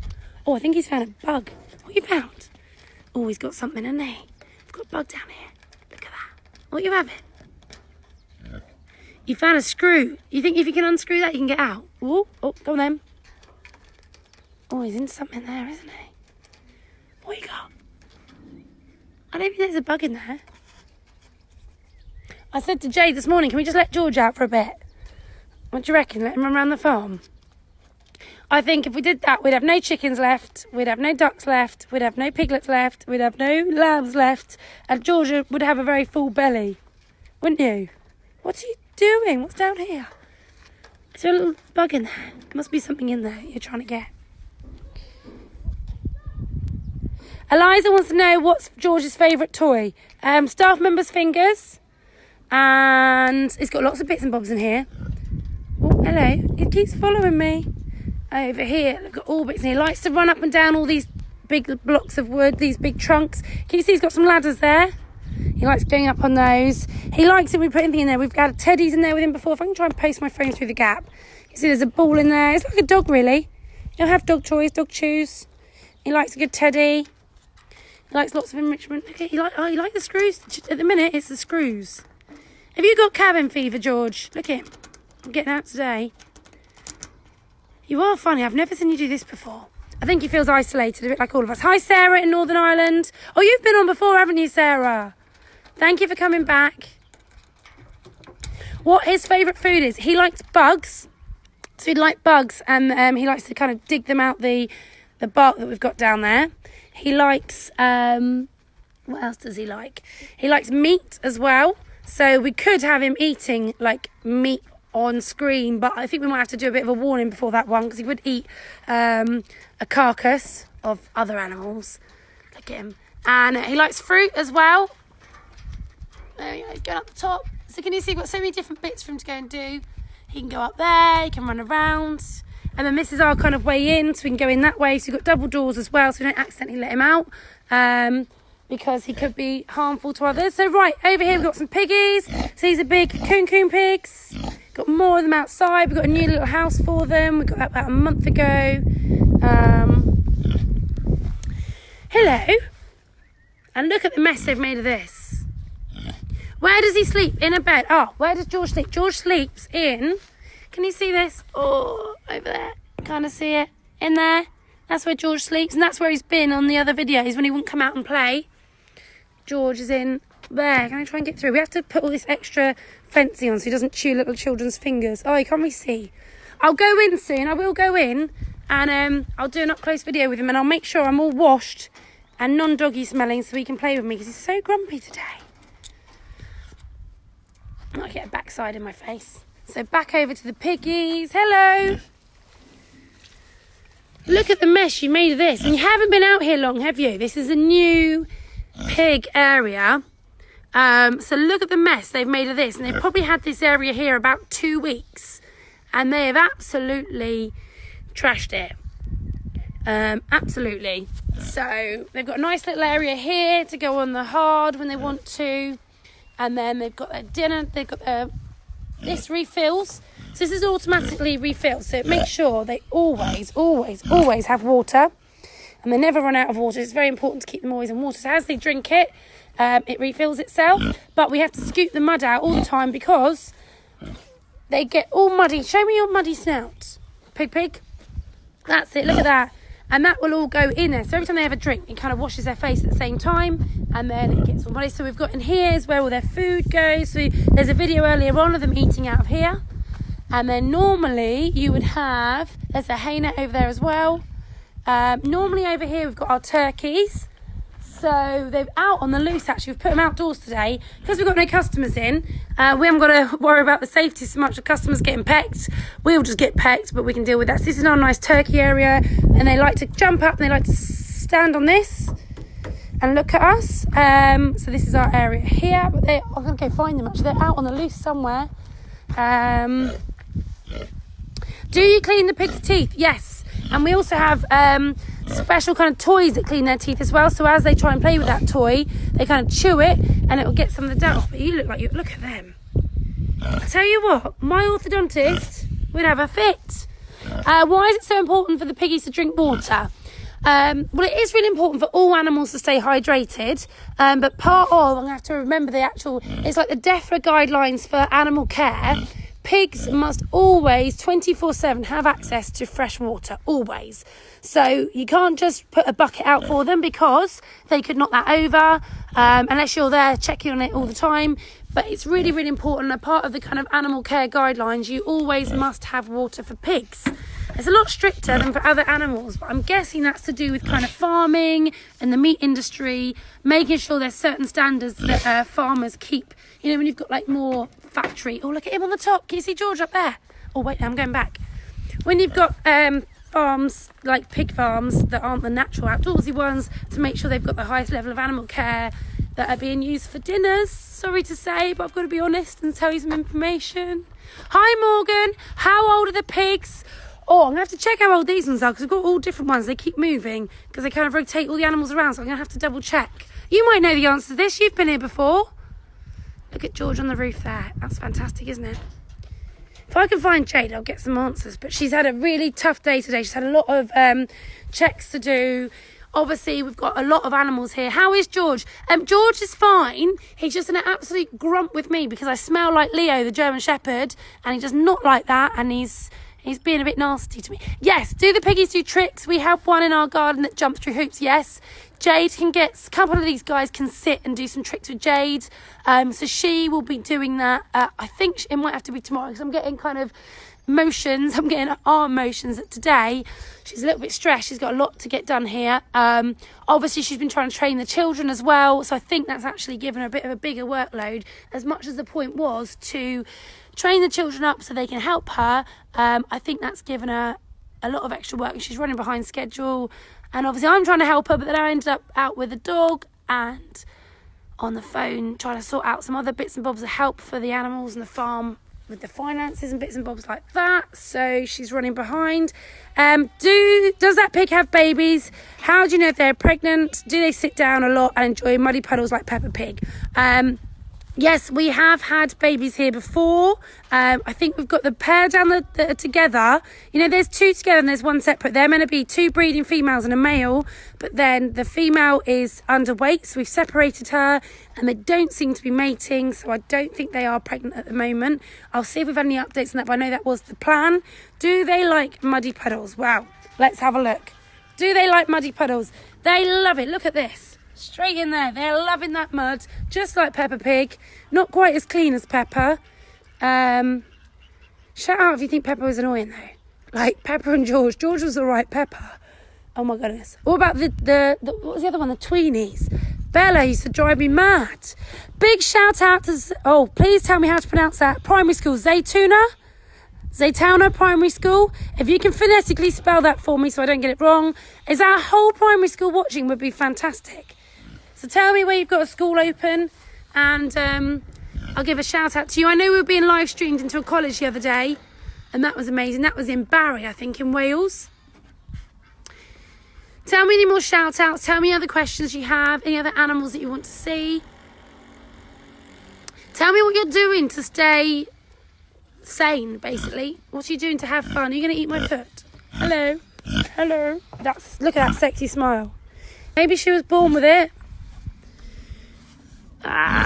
Oh, I think he's found a bug. What you found? Oh, he's got something, hasn't he? He's got a bug down here. Look at that. What you having? You found a screw. You think if you can unscrew that, you can get out? Oh, go on then. Oh, he's in something there, isn't he? What you got? I don't think there's a bug in there. I said to Jade this morning, can we just let George out for a bit? What do you reckon? Let him run around the farm? I think if we did that, we'd have no chickens left, we'd have no ducks left, we'd have no piglets left, we'd have no lambs left, and George would have a very full belly. Wouldn't you? What are you doing? What's down here? Is there a little bug in there? There must be something in there you're trying to get. Eliza wants to know what's George's favourite toy. Staff members' fingers. And it's got lots of bits and bobs in here. Oh, hello. It keeps following me. Over here, look at all bits in here. He likes to run up and down all these big blocks of wood, these big trunks. Can you see he's got some ladders there? He likes going up on those. He likes it when we put anything in there. We've got teddies in there with him before. If I can try and post my phone through the gap. You see there's a ball in there. It's like a dog, really. You'll have dog toys, dog chews. He likes a good teddy. He likes lots of enrichment. Okay, you like the screws? At the minute, it's the screws. Have you got cabin fever, George? Look at him. I'm getting out today. You are funny. I've never seen you do this before. I think he feels isolated, a bit like all of us. Hi, Sarah in Northern Ireland. Oh, you've been on before, haven't you, Sarah? Thank you for coming back. What his favourite food is? He likes bugs. So he'd like bugs, and he likes to kind of dig them out the bark that we've got down there. He likes, what else does he like? He likes meat as well. So we could have him eating like meat on screen, but I think we might have to do a bit of a warning before that one, because he would eat a carcass of other animals. Look at him. And he likes fruit as well. There we go, he's going up the top. So can you see, we've got so many different bits for him to go and do. He can go up there, he can run around. And then this is our kind of way in, so we can go in that way. So we've got double doors as well, so we don't accidentally let him out. because he could be harmful to others. So right, over here we've got some piggies. So these are big coon pigs. Got more of them outside. We've got a new little house for them. We got that about a month ago. Hello. And look at the mess they've made of this. Where does he sleep? In a bed. Oh, where does George sleep? George sleeps in... Can you see this? Oh, over there. Kind of see it? In there. That's where George sleeps. And that's where he's been on the other videos when he wouldn't come out and play. George is in there. Can I try and get through? We have to put all this extra fencing on so he doesn't chew little children's fingers. Oh, you can't really see. I'll go in soon. I will go in and I'll do an up-close video with him and I'll make sure I'm all washed and non-doggy smelling so he can play with me because he's so grumpy today. I might get a backside in my face. So back over to the piggies. Hello. Look at the mess you made of this. And you haven't been out here long, have you? This is a new pig area. So look at the mess they've made of this. And they've probably had this area here about 2 weeks. And they have absolutely trashed it. Absolutely. So they've got a nice little area here to go on the hard when they want to. And then they've got their dinner. They've got their... This refills. So this is automatically refilled. So make sure they always have water. And they never run out of water. It's very important to keep them always in water. So as they drink it, it refills itself. But we have to scoop the mud out all the time because they get all muddy. Show me your muddy snout. Pig. That's it. Look at that. And that will all go in there. So every time they have a drink, it kind of washes their face at the same time. And then it gets all muddy. So we've got in here is where all their food goes. So there's a video earlier on of them eating out of here. And then normally you would have, there's a hay net over there as well. Normally over here we've got our turkeys. So they're out on the loose actually. We've put them outdoors today. Because we've got no customers in, we haven't got to worry about the safety so much of customers getting pecked. We'll just get pecked, but we can deal with that. So this is our nice turkey area. And they like to jump up and they like to stand on this and look at us. So this is our area here. But I'm going to go find them actually. They're out on the loose somewhere. Do you clean the pig's teeth? Yes. And we also have special kind of toys that clean their teeth as well. So as they try and play with that toy, they kind of chew it and it will get some of the dirt off. But you look at them. I tell you what, my orthodontist would have a fit. Why is it so important for the piggies to drink water? Well, it is really important for all animals to stay hydrated. But part of, I'm going to have to remember it's like the DEFRA guidelines for animal care. Pigs must always, 24/7, have access to fresh water, always. So you can't just put a bucket out for them because they could knock that over unless you're there checking on it all the time. But it's really, really important. A part of the kind of animal care guidelines, you always must have water for pigs. It's a lot stricter than for other animals, but I'm guessing that's to do with kind of farming and the meat industry, making sure there's certain standards that farmers keep. You know, when you've got like more factory. Oh, look at him on the top. Can you see George up there? Oh, wait, I'm going back. When you've got farms, like pig farms, that aren't the natural outdoorsy ones, to make sure they've got the highest level of animal care that are being used for dinners. Sorry to say, but I've got to be honest and tell you some information. Hi, Morgan. How old are the pigs? Oh, I'm going to have to check how old these ones are because we've got all different ones. They keep moving because they kind of rotate all the animals around. So I'm going to have to double check. You might know the answer to this. You've been here before. Look at George on the roof there. That's fantastic, isn't it? If I can find Jade, I'll get some answers. But she's had a really tough day today. She's had a lot of checks to do. Obviously, we've got a lot of animals here. How is George? George is fine. He's just an absolute grump with me because I smell like Leo, the German Shepherd. And he does not like that. And he's being a bit nasty to me. Yes, do the piggies do tricks? We have one in our garden that jumps through hoops, yes. Jade can get, a couple of these guys can sit and do some tricks with Jade. So she will be doing that. I think it might have to be tomorrow because I'm getting kind of motions. I'm getting arm motions that today she's a little bit stressed. She's got a lot to get done here. Obviously, she's been trying to train the children as well. So I think that's actually given her a bit of a bigger workload, as much as the point was to train the children up so they can help her. I think that's given her a lot of extra work and she's running behind schedule. And obviously I'm trying to help her, but then I ended up out with a dog and on the phone trying to sort out some other bits and bobs of help for the animals and the farm. with the finances and bits and bobs like that. So she's running behind. Does that pig have babies? How do you know if they're pregnant? Do they sit down a lot and enjoy muddy puddles like Peppa Pig? Yes, we have had babies here before. I think we've got the pair down that are together. You know, there's two together and there's one separate. They're meant to be two breeding females and a male, but then the female is underweight, so we've separated her, and they don't seem to be mating, so I don't think they are pregnant at the moment. I'll see if we've had any updates on that, but I know that was the plan. Do they like muddy puddles? Wow, let's have a look. Do they like muddy puddles? They love it. Look at this. Straight in there. They're loving that mud, just like Peppa Pig. Not quite as clean as Peppa. Shout out if you think Peppa was annoying though. Like Peppa and George. George was alright. Peppa, oh my goodness. What about the what was the other one? The tweenies. Bella used to drive me mad. Big shout out to, please tell me how to pronounce that. Primary school, Zaytowner Primary School. If you can phonetically spell that for me so I don't get it wrong. Is our whole primary school watching? Would be fantastic. So tell me where you've got a school open, and I'll give a shout out to you. I know we were being live streamed into a college the other day, and that was amazing. That was in Barry, I think, in Wales. Tell me any more shout outs. Tell me other questions you have, any other animals that you want to see. Tell me what you're doing to stay sane, basically. What are you doing to have fun? Are you going to eat my foot? Hello. Look at that sexy smile. Maybe she was born with it.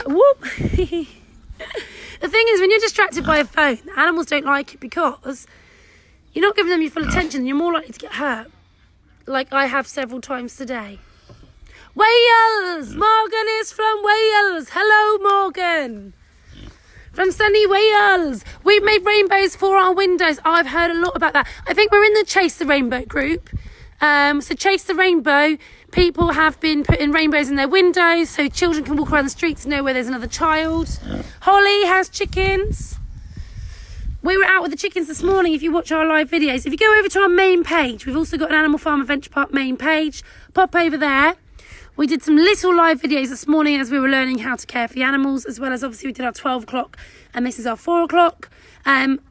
Whoop. The thing is, when you're distracted by a phone, animals don't like it because you're not giving them your full attention. You're more likely to get hurt, like I have several times today. Wales! Morgan is from Wales. Hello, Morgan. From sunny Wales. We've made rainbows for our windows. I've heard a lot about that. I think we're in the Chase the Rainbow group. So Chase the Rainbow, people have been putting rainbows in their windows so children can walk around the streets and know where there's another child. Holly has chickens. We were out with the chickens this morning. If you watch our live videos, if you go over to our main page, we've also got an Animal Farm Adventure Park main page. Pop over there. We did some little live videos this morning as we were learning how to care for the animals, as well as obviously we did our 12 o'clock and this is our 4 o'clock.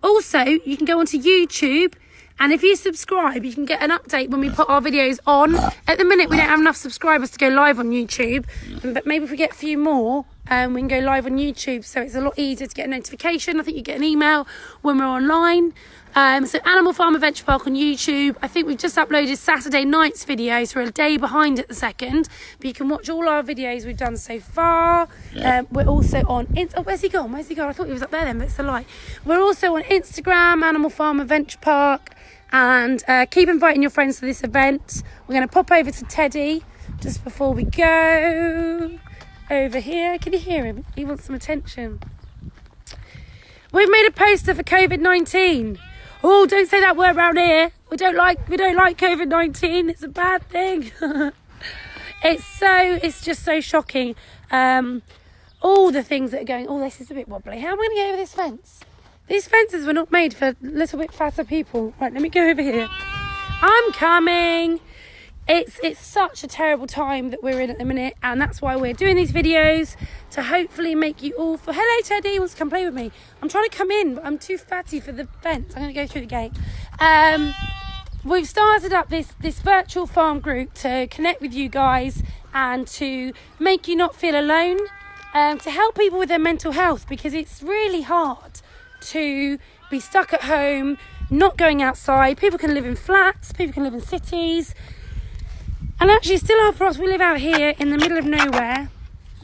Also, you can go onto YouTube, and if you subscribe, you can get an update when we put our videos on. At the minute, we don't have enough subscribers to go live on YouTube, but maybe if we get a few more, we can go live on YouTube, so it's a lot easier to get a notification. I think you get an email when we're online. So Animal Farm Adventure Park on YouTube. I think we've just uploaded Saturday night's video, so we're a day behind at the second, but you can watch all our videos we've done so far. We're also on where's he gone? I thought he was up there then, but it's a lie. We're also on Instagram, Animal Farm Adventure Park, and keep inviting your friends to this event. We're going to pop over to Teddy just before we go. Over here, can you hear him? He wants some attention. We've made a poster for COVID-19. Oh, don't say that word around here. We don't like COVID-19. It's a bad thing. It's just so shocking. All the things that are going. Oh, this is a bit wobbly. How am I going to get over this fence? These fences were not made for little bit fatter people. Right, let me go over here. I'm coming. It's such a terrible time that we're in at the minute, and that's why we're doing these videos, to hopefully make you all hello Teddy, wants to come play with me. I'm trying to come in, but I'm too fatty for the fence. I'm going to go through the gate. We've started up this virtual farm group to connect with you guys and to make you not feel alone, to help people with their mental health, because it's really hard to be stuck at home, not going outside. People can live in flats, people can live in cities. And actually, still hard for us. We live out here in the middle of nowhere.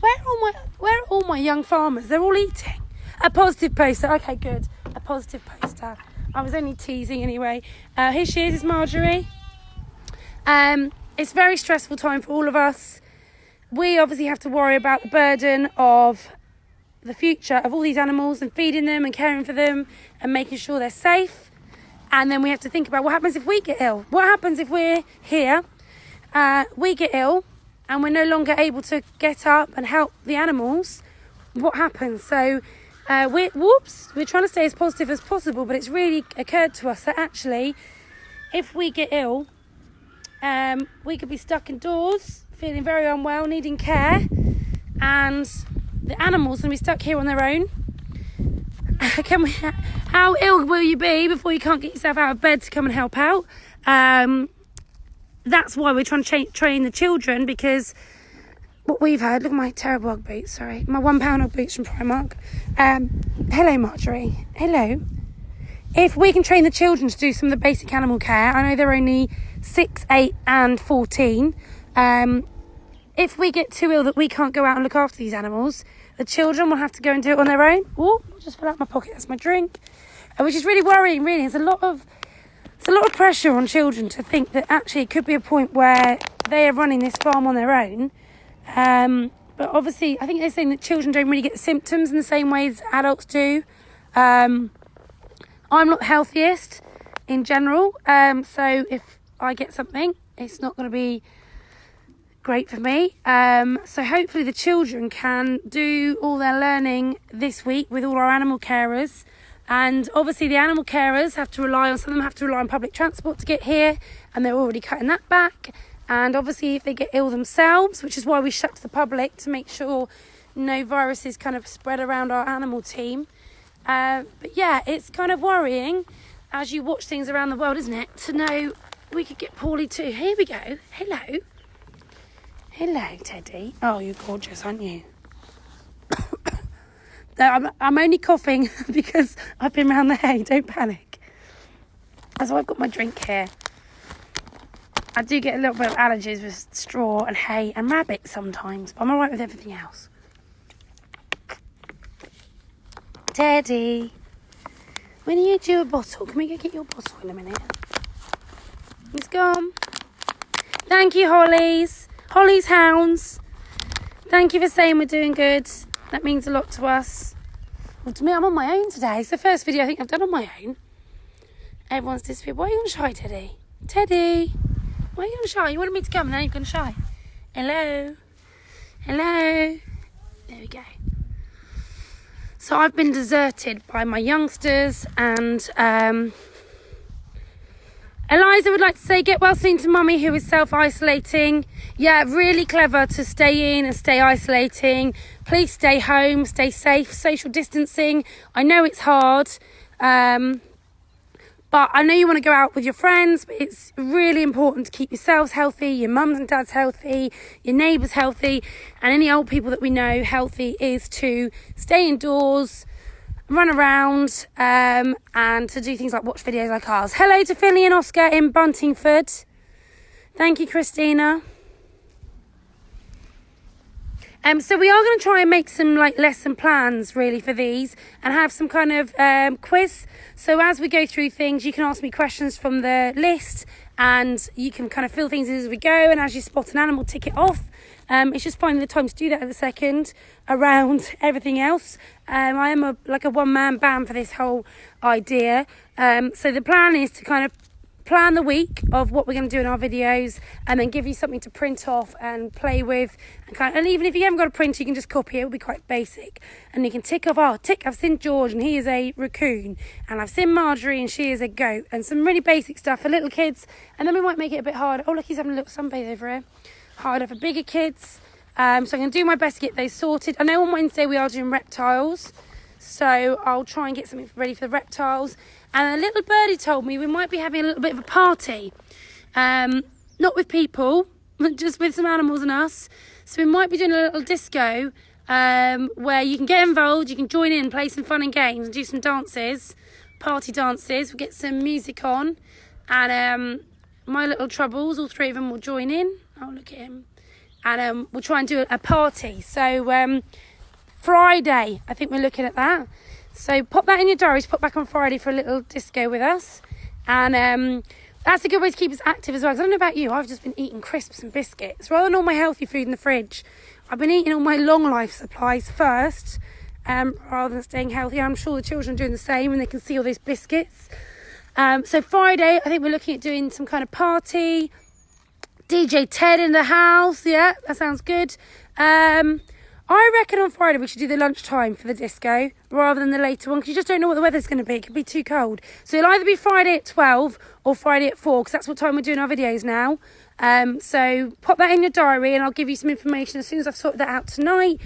Where are all my young farmers? They're all eating. A positive poster. Okay, good. A positive poster. I was only teasing anyway. Here she is, Marjory. It's a very stressful time for all of us. We obviously have to worry about the burden of the future of all these animals and feeding them and caring for them and making sure they're safe. And then we have to think about what happens if we get ill. What happens if we're here? We get ill and we're no longer able to get up and help the animals. What happens? So we're trying to stay as positive as possible, but it's really occurred to us that actually if we get ill, we could be stuck indoors feeling very unwell, needing care, and the animals will be stuck here on their own. how ill will you be before you can't get yourself out of bed to come and help out? That's why we're trying to train the children, because what we've had, look at my terrible Ugg boots, sorry, my £1 Ugg boots from Primark. Hello, Marjory. Hello. If we can train the children to do some of the basic animal care, I know they're only 6, 8 and 14. If we get too ill that we can't go out and look after these animals, the children will have to go and do it on their own. Oh, just fill out my pocket, that's my drink. Which is really worrying, really. It's a lot of pressure on children to think that actually it could be a point where they are running this farm on their own. But obviously, I think they're saying that children don't really get the symptoms in the same way as adults do. I'm not the healthiest in general, so if I get something, it's not going to be great for me. So hopefully the children can do all their learning this week with all our animal carers. And obviously the animal carers have to rely on, some of them have to rely on public transport to get here, and they're already cutting that back. And obviously if they get ill themselves, which is why we shut to the public to make sure no viruses kind of spread around our animal team. But yeah, it's kind of worrying as you watch things around the world, isn't it? To know we could get poorly too. Here we go. Hello. Hello, Teddy. Oh, you're gorgeous, aren't you? I'm only coughing because I've been round the hay. Don't panic. That's why I've got my drink here. I do get a little bit of allergies with straw and hay and rabbits sometimes, but I'm alright with everything else. Teddy, when are you due a bottle? Can we go get your bottle in a minute? It's gone. Thank you, Hollies. Hollies Hounds. Thank you for saying we're doing good. That means a lot to us. Well, to me, I'm on my own today. It's the first video I think I've done on my own. Everyone's disappeared. Why are you on shy, Teddy? Teddy, why are you on shy? You wanted me to come and now you've gone shy. Hello. Hello. There we go. So I've been deserted by my youngsters, and Eliza would like to say, get well soon to Mummy, who is self-isolating. Yeah, really clever to stay in and stay isolating. Please stay home, stay safe, social distancing. I know it's hard, but I know you want to go out with your friends, but it's really important to keep yourselves healthy, your mums and dads healthy, your neighbours healthy, and any old people that we know healthy, is to stay indoors, run around, and to do things like watch videos like ours. Hello to Philly and Oscar in Buntingford. Thank you, Christina. So we are going to try and make some like lesson plans really for these, and have some kind of quiz. So as we go through things, you can ask me questions from the list, and you can kind of fill things in as we go. And as you spot an animal, tick it off. It's just finding the time to do that at the second around everything else. I am a one-man band for this whole idea. So the plan is to kind of plan the week of what we're going to do in our videos, and then give you something to print off and play with, and even if you haven't got a printer, you can just copy it. It'll be quite basic, and you can tick off, I've seen George and he is a raccoon, and I've seen Marjory and she is a goat, and some really basic stuff for little kids. And then we might make it a bit harder. Oh look, he's having a little sunbathe over here. Harder for bigger kids. So I'm going to do my best to get those sorted. I know on Wednesday we are doing reptiles, so I'll try and get something ready for the reptiles. And a little birdie told me we might be having a little bit of a party. Not with people, but just with some animals and us. So we might be doing a little disco where you can get involved, you can join in, play some fun and games, and do some dances, party dances. We'll get some music on. And my little troubles, all three of them will join in. Oh, look at him. And we'll try and do a party. So Friday, I think we're looking at that. So pop that in your diaries, pop back on Friday for a little disco with us. And that's a good way to keep us active as well. Because I don't know about you, I've just been eating crisps and biscuits. Rather than all my healthy food in the fridge, I've been eating all my long life supplies first, rather than staying healthy. I'm sure the children are doing the same, and they can see all these biscuits. So Friday, I think we're looking at doing some kind of party. DJ Ted in the house. Yeah, that sounds good. I reckon on Friday we should do the lunchtime for the disco rather than the later one, because you just don't know what the weather's going to be. It could be too cold. So it'll either be Friday at 12 or Friday at 4, because that's what time we're doing our videos now. So pop that in your diary, and I'll give you some information as soon as I've sorted that out tonight.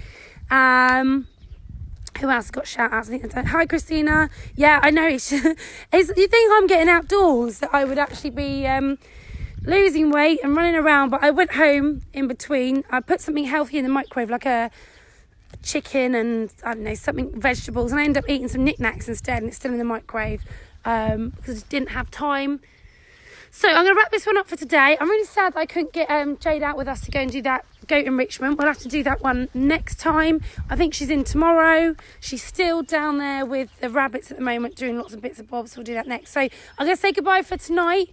Who else got shout outs? Hi, Christina. Yeah, I know. It's, you think I'm getting outdoors, that I would actually be losing weight and running around. But I went home in between. I put something healthy in the microwave, like a chicken and, I don't know, something, vegetables. And I ended up eating some knickknacks instead, and it's still in the microwave because I didn't have time. So I'm going to wrap this one up for today. I'm really sad that I couldn't get Jade out with us to go and do that goat enrichment. We'll have to do that one next time. I think she's in tomorrow. She's still down there with the rabbits at the moment, doing lots of bits and bobs. We'll do that next. So I'm going to say goodbye for tonight.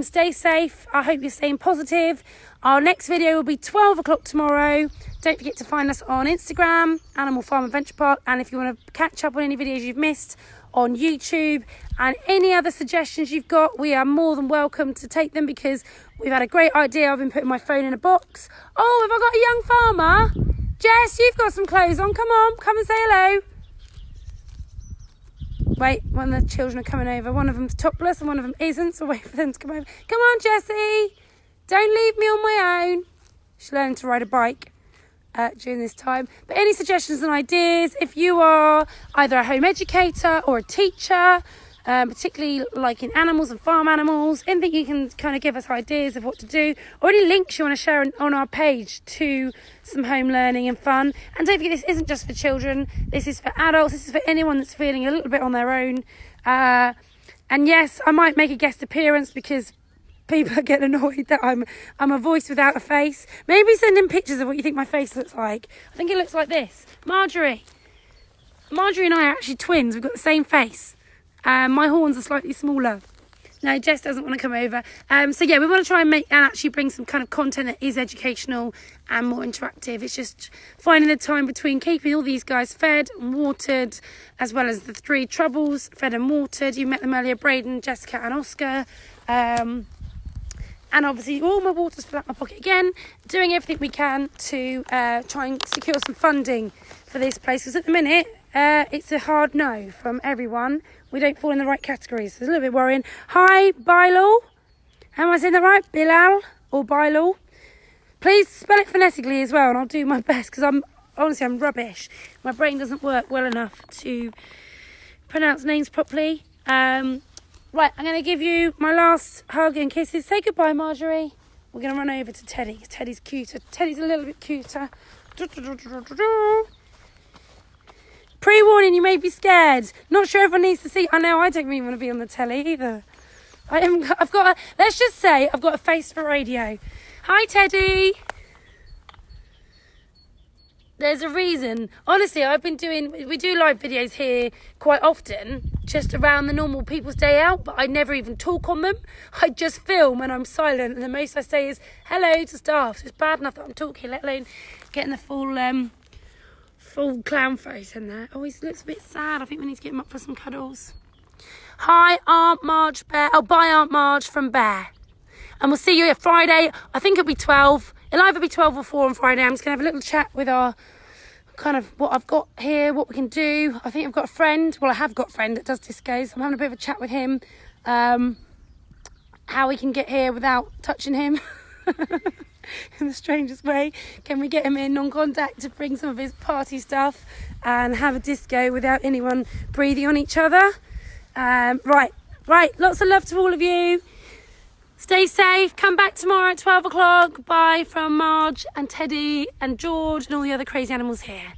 Stay safe. I hope you're staying positive. Our next video will be 12 o'clock tomorrow. Don't forget to find us on Instagram, Animal Farm Adventure Park. And if you want to catch up on any videos you've missed, on YouTube, and any other suggestions you've got, we are more than welcome to take them, because we've had a great idea. I've been putting my phone in a box. Oh, have I got a young farmer? Jess, you've got some clothes on. Come on, come and say hello. Wait, one of the children are coming over. One of them's topless and one of them isn't, so wait for them to come over. Come on, Jessie. Don't leave me on my own. She's learning to ride a bike during this time. But any suggestions and ideas, if you are either a home educator or a teacher, particularly like in animals and farm animals, anything, you can kind of give us ideas of what to do, or any links you want to share on our page to some home learning and fun. And don't forget, this isn't just for children, this is for adults, this is for anyone that's feeling a little bit on their own. And yes, I might make a guest appearance because people are getting annoyed that I'm a voice without a face. Maybe send in pictures of what you think my face looks like. I think it looks like this. Marjory and I are actually twins. We've got the same face. My horns are slightly smaller. No, Jess doesn't want to come over. So yeah, we want to try and actually bring some kind of content that is educational and more interactive. It's just finding the time between keeping all these guys fed and watered, as well as the 3 troubles, fed and watered. You met them earlier, Braden, Jessica and Oscar. And obviously all my water's filled up my pocket again, doing everything we can to try and secure some funding for this place, because at the minute it's a hard no from everyone. We don't fall in the right categories, so it's a little bit worrying. Hi, Bilal. Am I saying that right? Bilal or Bilal? Please spell it phonetically as well, and I'll do my best, because I'm rubbish. My brain doesn't work well enough to pronounce names properly. Right, I'm going to give you my last hug and kisses. Say goodbye, Marjory. We're going to run over to Teddy, because Teddy's cuter. Teddy's a little bit cuter. Pre-warning, you may be scared. Not sure everyone needs to see. I know, I don't really want to be on the telly either. Let's just say I've got a face for radio. Hi, Teddy. There's a reason. Honestly, we do live videos here quite often, just around the normal people's day out, but I never even talk on them. I just film and I'm silent, and the most I say is hello to staff. So it's bad enough that I'm talking, let alone getting the full clown face in there. Oh, he looks a bit sad. I think we need to get him up for some cuddles. Hi, Aunt Marge Bear. Oh, bye, Aunt Marge from Bear. And we'll see you at Friday. I think it'll be 12. It'll either be 12 or 4 on Friday. I'm just going to have a little chat with our kind of what I've got here, what we can do. I think I've got a friend. Well, I have got a friend that does discos. I'm having a bit of a chat with him. How we can get here without touching him in the strangest way. Can we get him in non-contact to bring some of his party stuff and have a disco without anyone breathing on each other? Right. Lots of love to all of you. Stay safe. Come back tomorrow at 12 o'clock. Bye from Marge and Teddy and George and all the other crazy animals here.